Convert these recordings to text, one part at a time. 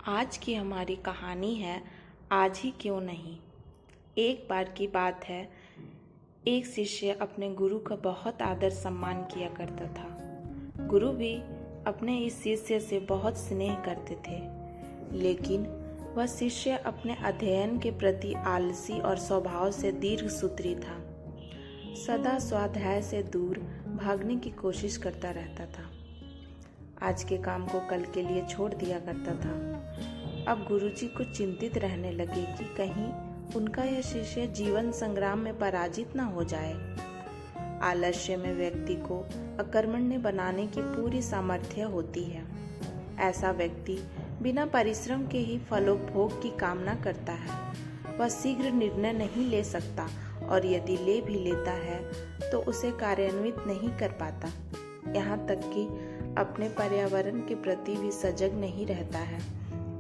आज की हमारी कहानी है आज ही क्यों नहीं। एक बार की बात है, एक शिष्य अपने गुरु का बहुत आदर सम्मान किया करता था। गुरु भी अपने इस शिष्य से बहुत स्नेह करते थे, लेकिन वह शिष्य अपने अध्ययन के प्रति आलसी और स्वभाव से दीर्घसूत्री था। सदा स्वाध्याय से दूर भागने की कोशिश करता रहता था। आज के काम को कल के लिए छोड़ दिया करता था। अब गुरुजी को चिंतित रहने लगे कि कहीं उनका यह शिष्य जीवन संग्राम में पराजित न हो जाए। आलस्य में व्यक्ति को अकर्मण्य बनाने की पूरी सामर्थ्य होती है। ऐसा व्यक्ति बिना परिश्रम के ही फलोपभोग की कामना करता है। वह शीघ्र निर्णय नहीं ले सकता और यदि ले भी लेता है तो उसे कार्यान्वित नहीं कर पाता। यहाँ तक कि अपने पर्यावरण के प्रति भी सजग नहीं रहता है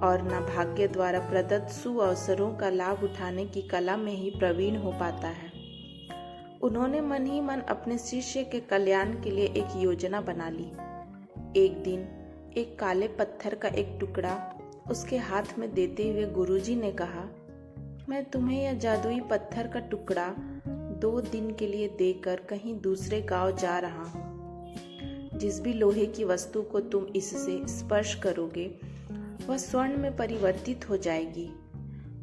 और न भाग्य द्वारा प्रदत्त सुअवसरों का लाभ उठाने की कला में ही प्रवीण हो पाता है। उन्होंने मन ही मन अपने शिष्य के कल्याण के लिए एक योजना बना ली। एक दिन एक काले पत्थर का एक टुकड़ा उसके हाथ में देते हुए गुरुजी ने कहा, मैं तुम्हें यह जादुई पत्थर का टुकड़ा 2 दिन के लिए देकर कहीं दूसरे गांव जा रहा हूँ। जिस भी लोहे की वस्तु को तुम इससे स्पर्श करोगे वह स्वर्ण में परिवर्तित हो जाएगी,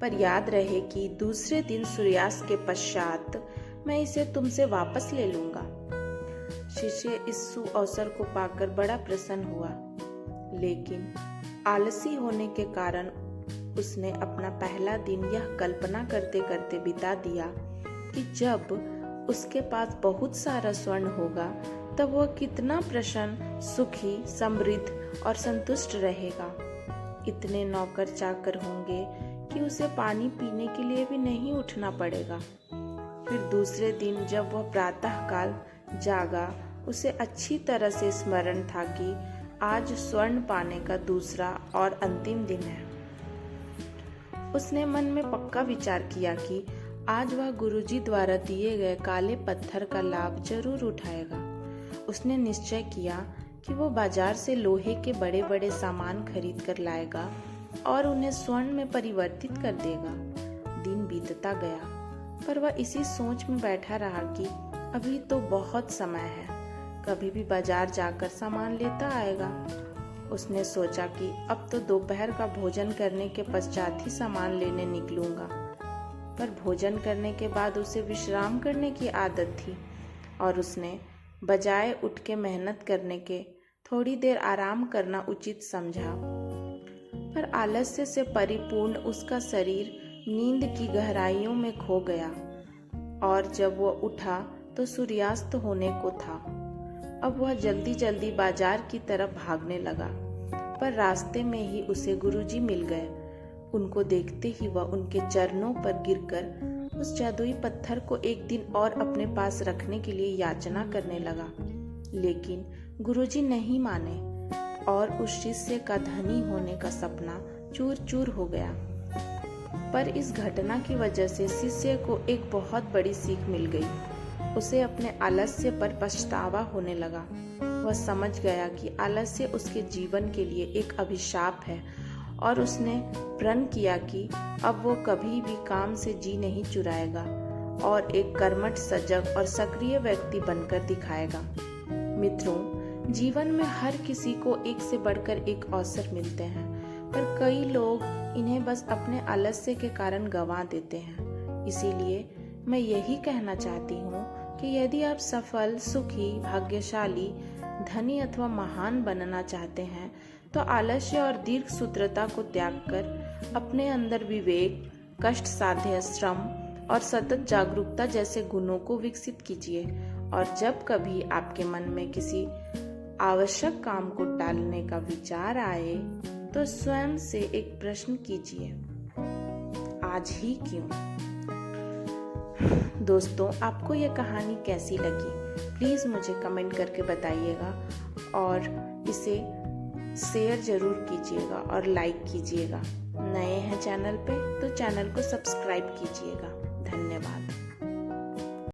पर याद रहे कि दूसरे दिन सूर्यास्त के पश्चात मैं इसे तुमसे वापस ले लूंगा। शिष्य इस सुअवसर को पाकर बड़ा प्रसन्न हुआ, लेकिन आलसी होने के कारण उसने अपना पहला दिन यह कल्पना करते करते बिता दिया कि जब उसके पास बहुत सारा स्वर्ण होगा तब वह कितना प्रसन्न, सुखी, समृद्ध और संतुष्ट रहेगा। इतने नौकर चाकर होंगे कि उसे पानी पीने के लिए भी नहीं उठना पड़ेगा। फिर दूसरे दिन जब वह प्रातःकाल जागा, उसे अच्छी तरह से स्मरण था कि आज स्वर्ण पाने का दूसरा और अंतिम दिन है। उसने मन में पक्का विचार किया कि आज वह गुरुजी द्वारा दिए गए काले पत्थर का लाभ जरूर उठाएगा। उसने निश्चय किया कि वो बाजार से लोहे के बड़े बड़े सामान खरीद कर लाएगा और उन्हें स्वर्ण में परिवर्तित कर देगा। दिन बीतता गया, पर वह इसी सोच में बैठा रहा कि अभी तो बहुत समय है, कभी भी बाजार जाकर सामान लेता आएगा। उसने सोचा कि अब तो दोपहर का भोजन करने के पश्चात ही सामान लेने निकलूंगा, पर भोजन करने के बाद उसे विश्राम करने की आदत थी और उसने बजाय उठ के मेहनत करने के थोड़ी देर आराम करना उचित समझा। पर आलस्य से परिपूर्ण उसका शरीर नींद की गहराइयों में खो गया और जब वह उठा तो सूर्यास्त होने को था। अब वह जल्दी जल्दी बाजार की तरफ भागने लगा, पर रास्ते में ही उसे गुरुजी मिल गए। उनको देखते ही वह उनके चरणों पर गिरकर उस जादुई पत्थर को एक दिन और अपने पास रखने के लिए याचना करने लगा, लेकिन गुरुजी नहीं माने और उस शिष्य का धनी होने का सपना चूर चूर हो गया। पर इस घटना की वजह से शिष्य को एक बहुत बड़ी सीख मिल गई। उसे अपने आलस्य पर पछतावा होने लगा। वह समझ गया कि आलस्य उसके जीवन के लिए एक अभिशाप है और उसने प्रण किया कि अब वो कभी भी काम से जी नहीं चुराएगा और एक कर्मठ, सजग और सक्रिय व्यक्ति बनकर दिखाएगा। मित्रों, जीवन में हर किसी को एक से बढ़कर एक अवसर मिलते हैं, पर कई लोग इन्हें बस अपने आलस्य के कारण गंवा देते हैं। इसीलिए मैं यही कहना चाहती हूँ कि यदि आप सफल, सुखी, भाग्यशाली, धनी अथवा महान बनना चाहते हैं तो आलस्य और दीर्घ सूत्रता को त्याग कर अपने अंदर विवेक, कष्ट साध्य श्रम और सतत जागरूकता जैसे गुणों को विकसित कीजिए। और जब कभी आपके मन में किसी आवश्यक काम को टालने का विचार आए तो स्वयं से एक प्रश्न कीजिए, आज ही क्यों? दोस्तों, आपको यह कहानी कैसी लगी? प्लीज़ मुझे कमेंट करके बताइएगा और इसे शेयर जरूर कीजिएगा और लाइक कीजिएगा। नए हैं चैनल पे तो चैनल को सब्सक्राइब कीजिएगा। धन्यवाद।